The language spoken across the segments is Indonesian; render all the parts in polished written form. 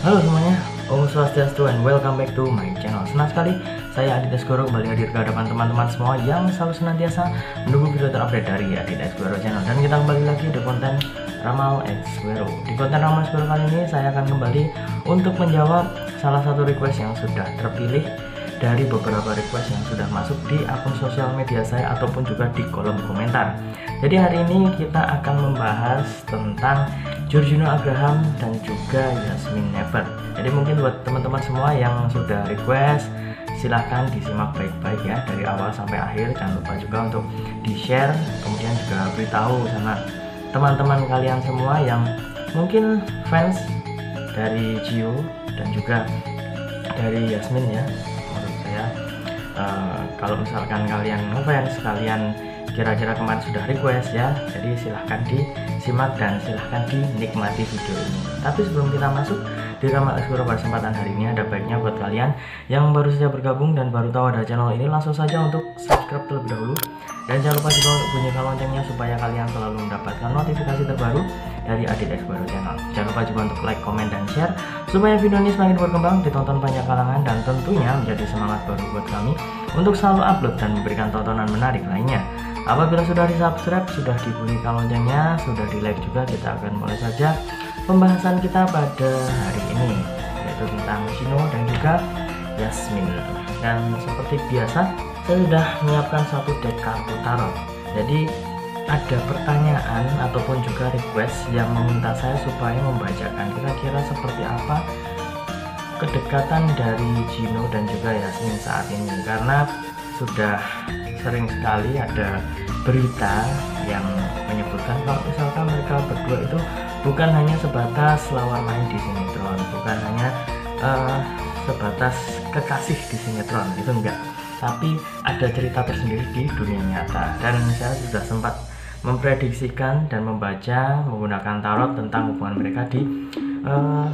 Halo semuanya, Om Swastiastu and welcome back to my channel. Senang sekali saya Adit Esgoro kembali hadir ke hadapan teman-teman semua yang selalu senantiasa menunggu video terupdate dari Adit Esgoro channel. Dan kita kembali lagi di konten Ramal Esgoro. Di konten Ramal Esgoro kali ini saya akan kembali untuk menjawab salah satu request yang sudah terpilih dari beberapa request yang sudah masuk di akun sosial media saya ataupun juga di kolom komentar. Jadi hari ini kita akan membahas tentang Georgino Abraham dan juga Yasmin Never. Jadi mungkin buat teman-teman semua yang sudah request, silahkan disimak baik-baik ya dari awal sampai akhir. Jangan lupa juga untuk di-share, kemudian juga beritahu sama teman-teman kalian semua yang mungkin fans dari Gio dan juga dari Yasmin ya. Menurut saya kalau misalkan kalian ngefans, kalian kira-kira kemarin sudah request ya, jadi silahkan disimak dan silahkan dinikmati video ini. Tapi sebelum kita masuk di Ramal Esgoro pada kesempatan hari ini, ada baiknya buat kalian yang baru saja bergabung dan baru tahu ada channel ini, langsung saja untuk subscribe terlebih dahulu. Dan jangan lupa juga untuk bunyikan loncengnya supaya kalian selalu mendapatkan notifikasi terbaru dari Adit Esgoro channel. Jangan lupa juga untuk like, komen, dan share supaya video ini semakin berkembang, ditonton banyak kalangan, dan tentunya menjadi semangat baru buat kami untuk selalu upload dan memberikan tontonan menarik lainnya. Apabila sudah di subscribe, sudah dibunyikan loncengnya, sudah di like juga, kita akan mulai saja pembahasan kita pada hari ini, yaitu tentang Gino dan juga Yasmin. Dan seperti biasa, saya sudah menyiapkan satu deck kartu tarot. Jadi ada pertanyaan ataupun juga request yang meminta saya supaya membacakan kira-kira seperti apa kedekatan dari Gino dan juga Yasmin saat ini, karena sudah sering sekali ada berita yang menyebutkan kalau misalkan mereka berdua itu bukan hanya sebatas lawan main di sinetron, bukan hanya sebatas kekasih di sinetron, itu enggak, tapi ada cerita tersendiri di dunia nyata. Dan saya sudah sempat memprediksikan dan membaca menggunakan tarot tentang hubungan mereka di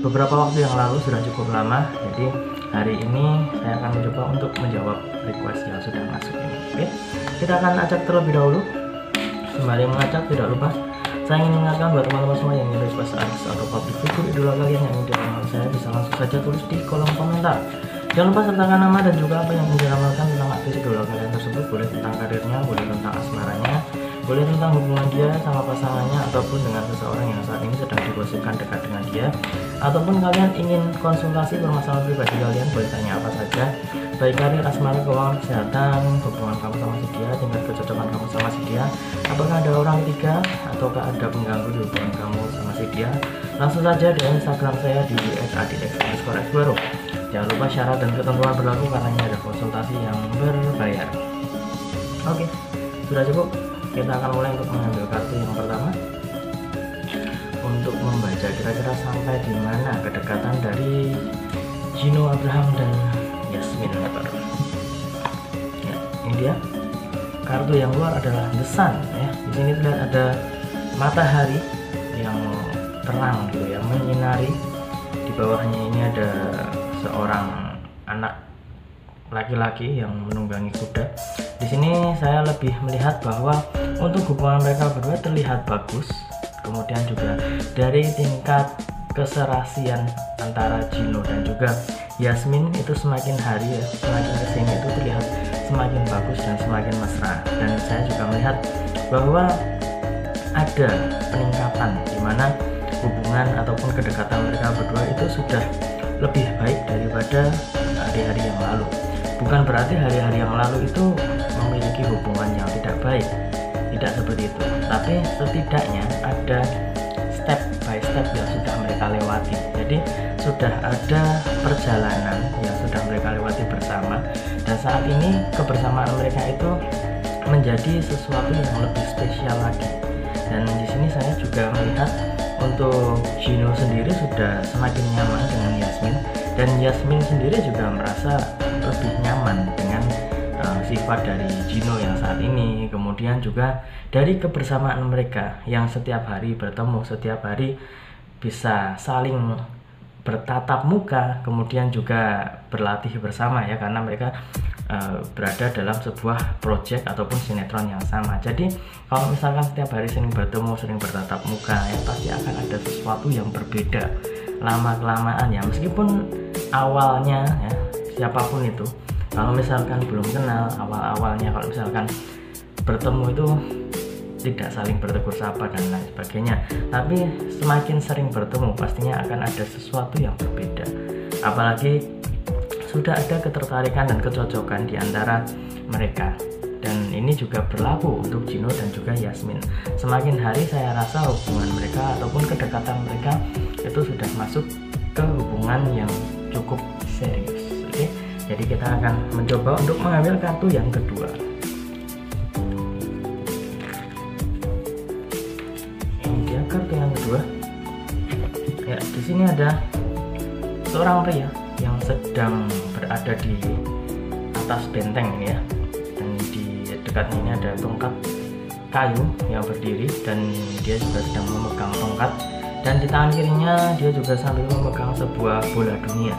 beberapa waktu yang lalu, sudah cukup lama. Jadi hari ini saya akan mencoba untuk menjawab request yang sudah masuk ini. Oke, kita akan acak terlebih dahulu. Sembari mengacak, tidak lupa saya ingin mengingatkan buat teman-teman semua yang ingin request artis atau public figure idola kalian yang ingin diramal saya, bisa langsung saja tulis di kolom komentar. Jangan lupa sertakan nama dan juga apa yang ingin diramalkan tentang artis idola kalian tersebut. Boleh tentang karirnya, boleh tentang asmaranya, boleh tentang hubungan dia sama pasangannya, ataupun dengan seseorang yang saat ini sedang digosipkan dekat dengan dia, ataupun kalian ingin konsultasi permasalahan pribadi kalian, boleh tanya apa saja, baik karir, asmara, keuangan, kesehatan, hubungan kamu sama si dia, tingkat kecocokan kamu sama si dia, apakah ada orang ketiga ataukah ada pengganggu di hubungan kamu sama si dia. Langsung saja di Instagram saya di @adit_esgoro. Jangan lupa syarat dan ketentuan berlaku karena ini ada konsultasi yang berbayar. Oke, sudah cukup. Kita akan mulai untuk mengambil kartu yang pertama untuk membaca kira-kira sampai di mana kedekatan dari Gino Abraham dan Yasmin Never. Ya, ini dia. Kartu yang keluar adalah The Sun ya. Di sini terlihat ada matahari yang terang gitu ya, menyinari. Di bawahnya ini ada seorang anak laki-laki yang menunggangi kuda. Di sini saya lebih melihat bahwa untuk hubungan mereka berdua terlihat bagus. Kemudian juga dari tingkat keserasian antara Gino dan juga Yasmin itu semakin hari ya, semakin kesini itu terlihat semakin bagus dan semakin mesra. Dan saya juga melihat bahwa ada peningkatan di mana hubungan ataupun kedekatan mereka berdua itu sudah lebih baik daripada hari-hari yang lalu. Bukan berarti hari-hari yang lalu itu memiliki hubungan yang tidak baik, tidak seperti itu, tapi setidaknya ada step by step yang sudah mereka lewati. Jadi sudah ada perjalanan yang sudah mereka lewati bersama, dan saat ini kebersamaan mereka itu menjadi sesuatu yang lebih spesial lagi. Dan di sini saya juga melihat untuk Gino sendiri sudah semakin nyaman dengan Yasmin, dan Yasmin sendiri juga merasa lebih nyaman dengan sifat dari Gino yang saat ini. Kemudian juga dari kebersamaan mereka yang setiap hari bertemu, setiap hari bisa saling bertatap muka, kemudian juga berlatih bersama ya, karena mereka berada dalam sebuah project ataupun sinetron yang sama. Jadi kalau misalkan setiap hari sering bertemu, sering bertatap muka, ya pasti akan ada sesuatu yang berbeda lama-kelamaan ya, meskipun awalnya ya siapapun itu kalau misalkan belum kenal, awal-awalnya kalau misalkan bertemu itu tidak saling bertegur sapa dan lain sebagainya, tapi semakin sering bertemu pastinya akan ada sesuatu yang berbeda, apalagi sudah ada ketertarikan dan kecocokan di antara mereka. Dan ini juga berlaku untuk Gino dan juga Yasmin. Semakin hari saya rasa hubungan mereka ataupun kedekatan mereka itu sudah masuk ke hubungan yang cukup serius. Oke, jadi kita akan mencoba untuk mengambil kartu yang kedua. Ini dia kartu yang kedua. Ya, di sini ada seorang pria yang sedang berada di atas benteng ini ya, dan di dekatnya ini ada tongkat kayu yang berdiri dan dia juga sedang memegang tongkat, dan di tangan kirinya dia juga sambil memegang sebuah bola dunia.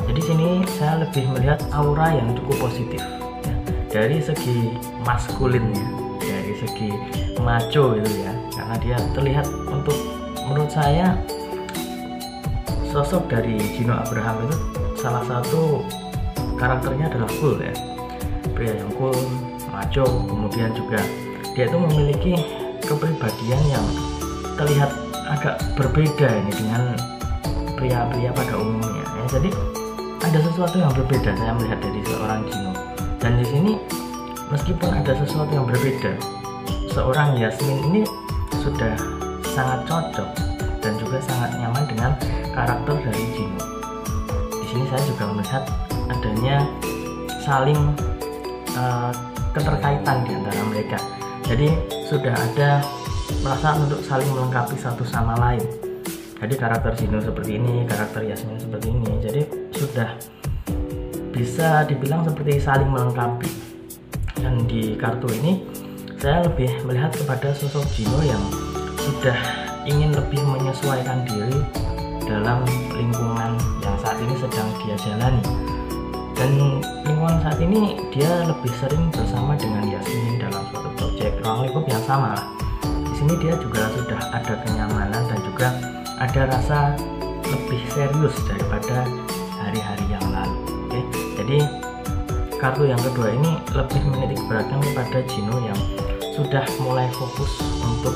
Jadi sini saya lebih melihat aura yang cukup positif ya, dari segi maskulinnya, dari segi macho itu ya, karena dia terlihat, untuk menurut saya sosok dari Gino Abraham itu salah satu karakternya adalah cool ya, pria yang cool, macho, kemudian juga dia itu memiliki kepribadian yang terlihat agak berbeda ini dengan pria-pria pada umumnya ya. Jadi ada sesuatu yang berbeda saya melihat dari seorang Gino, dan di sini meskipun ada sesuatu yang berbeda, seorang Yasmin ini sudah sangat cocok dan juga sangat nyaman dengan karakter dari Gino. Di sini saya juga melihat adanya saling keterkaitan di antara mereka. Jadi sudah ada perasaan untuk saling melengkapi satu sama lain. Jadi karakter Gino seperti ini, karakter Yasmin seperti ini. Jadi sudah bisa dibilang seperti saling melengkapi. Dan di kartu ini saya lebih melihat kepada sosok Gino yang sudah ingin lebih menyesuaikan diri dalam lingkungan yang saat ini sedang dia jalani. Dan lingkungan saat ini dia lebih sering bersama dengan Yasmin dalam suatu proyek ruang lingkup yang sama. Di sini dia juga sudah ada kenyamanan dan juga ada rasa lebih serius daripada hari-hari yang lalu. Oke, jadi kartu yang kedua ini lebih menitik beratkan kepada Gino yang sudah mulai fokus untuk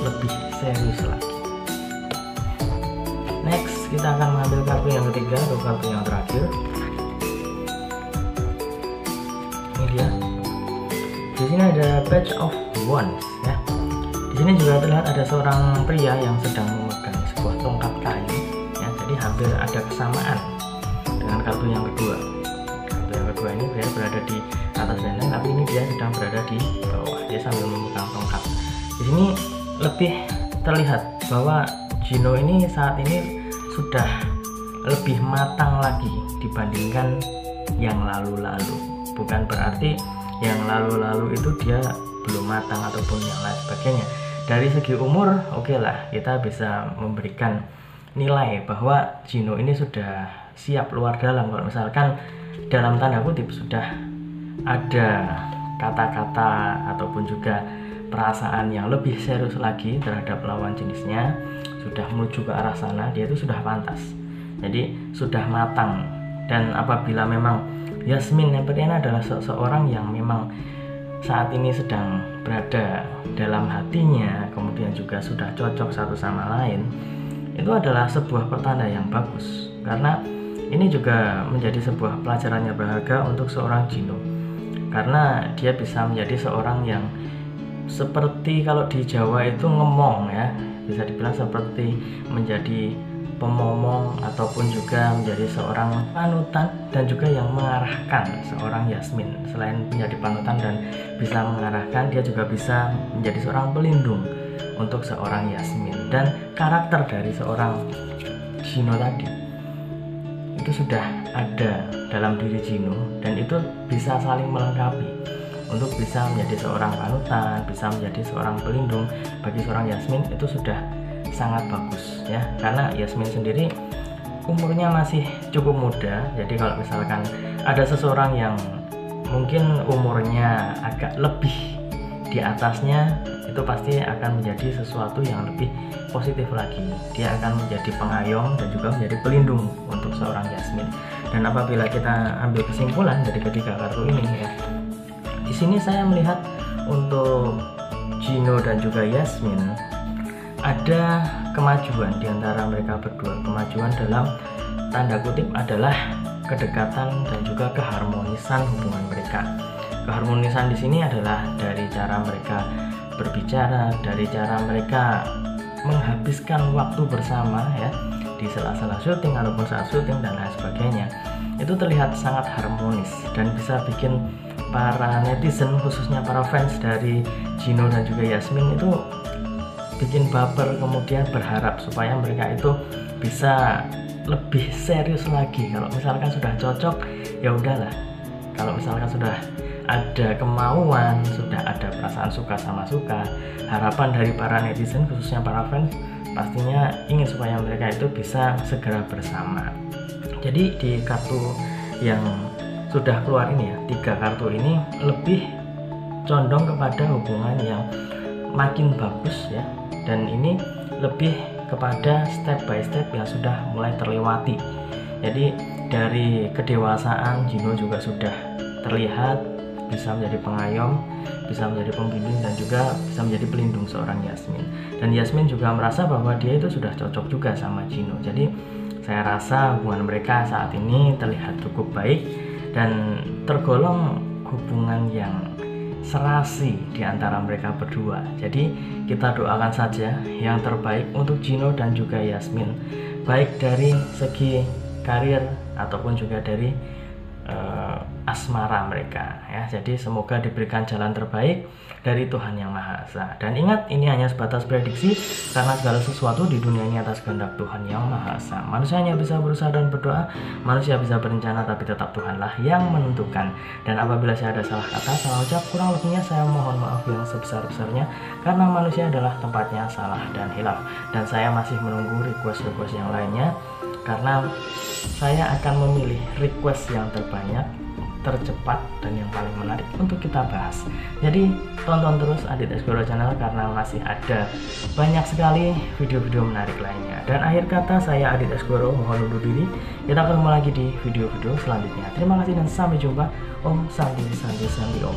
lebih serius lagi. Next, kita akan mengambil kartu yang ketiga atau kartu yang terakhir. Ini dia. Di sini ada Page of Wands ya. Di sini juga terlihat ada seorang pria yang sedang memegang sebuah tongkat kayu ya. Jadi hampir ada kesamaan dengan kartu yang kedua. Kartu yang kedua ini dia berada di atas benteng, tapi ini dia sedang berada di bawah. Dia sambil memegang tongkat. Di sini lebih terlihat bahwa Gino ini saat ini sudah lebih matang lagi dibandingkan yang lalu-lalu. Bukan berarti yang lalu-lalu itu dia belum matang ataupun yang lain sebagainya. Dari segi umur, oke lah, kita bisa memberikan nilai bahwa Gino ini sudah siap luar dalam. Kalau misalkan dalam tanda kutip sudah ada kata-kata ataupun juga perasaan yang lebih serius lagi terhadap lawan jenisnya, sudah menuju ke arah sana, dia itu sudah pantas. Jadi sudah matang. Dan apabila memang Yasmin Nepriana adalah seseorang yang memang saat ini sedang berada dalam hatinya, kemudian juga sudah cocok satu sama lain, itu adalah sebuah pertanda yang bagus. Karena ini juga menjadi sebuah pelajaran yang berharga untuk seorang Gino, karena dia bisa menjadi seorang yang seperti kalau di Jawa itu ngemong ya, bisa dibilang seperti menjadi pemomong ataupun juga menjadi seorang panutan dan juga yang mengarahkan seorang Yasmin. Selain menjadi panutan dan bisa mengarahkan, dia juga bisa menjadi seorang pelindung untuk seorang Yasmin. Dan karakter dari seorang Gino tadi itu sudah ada dalam diri Gino, dan itu bisa saling melengkapi untuk bisa menjadi seorang panutan, bisa menjadi seorang pelindung bagi seorang Yasmin. Itu sudah sangat bagus ya, karena Yasmin sendiri umurnya masih cukup muda. Jadi kalau misalkan ada seseorang yang mungkin umurnya agak lebih di atasnya, itu itu pasti akan menjadi sesuatu yang lebih positif lagi. Dia akan menjadi pengayom dan juga menjadi pelindung untuk seorang Yasmin. Dan apabila kita ambil kesimpulan dari ketiga kartu ini ya, di sini saya melihat untuk Gino dan juga Yasmin ada kemajuan di antara mereka berdua. Kemajuan dalam tanda kutip adalah kedekatan dan juga keharmonisan hubungan mereka. Keharmonisan di sini adalah dari cara mereka berbicara, dari cara mereka menghabiskan waktu bersama ya, di sela-sela syuting ataupun saat syuting dan lain sebagainya. Itu terlihat sangat harmonis dan bisa bikin para netizen, khususnya para fans dari Gino dan juga Yasmin itu bikin baper, kemudian berharap supaya mereka itu bisa lebih serius lagi. Kalau misalkan sudah cocok ya udahlah, kalau misalkan sudah ada kemauan, sudah ada perasaan suka sama suka, harapan dari para netizen khususnya para fans pastinya ingin supaya mereka itu bisa segera bersama. Jadi di kartu yang sudah keluar ini ya, 3 kartu ini lebih condong kepada hubungan yang makin bagus ya, dan ini lebih kepada step by step yang sudah mulai terlewati. Jadi dari kedewasaan Gino juga sudah terlihat bisa menjadi pengayom, bisa menjadi pembimbing dan juga bisa menjadi pelindung seorang Yasmin. Dan Yasmin juga merasa bahwa dia itu sudah cocok juga sama Gino. Jadi saya rasa hubungan mereka saat ini terlihat cukup baik dan tergolong hubungan yang serasi di antara mereka berdua. Jadi kita doakan saja yang terbaik untuk Gino dan juga Yasmin, baik dari segi karir ataupun juga dari asmara mereka ya. Jadi semoga diberikan jalan terbaik dari Tuhan Yang Maha Esa. Dan ingat, ini hanya sebatas prediksi karena segala sesuatu di dunia ini atas kehendak Tuhan Yang Maha Esa. Manusia hanya bisa berusaha dan berdoa, manusia bisa berencana, tapi tetap Tuhanlah yang menentukan. Dan apabila saya ada salah kata, salah ucap, kurang lebihnya saya mohon maaf yang sebesar-besarnya, karena manusia adalah tempatnya salah dan hilaf. Dan saya masih menunggu request-request yang lainnya, karena saya akan memilih request yang terbanyak, tercepat, dan yang paling menarik untuk kita bahas. Jadi tonton terus Adit Esgoro Channel karena masih ada banyak sekali video-video menarik lainnya. Dan akhir kata, saya Adit Esgoro mohon undur diri. Kita ketemu lagi di video-video selanjutnya. Terima kasih dan sampai jumpa. Om Santi Santi Santi Om.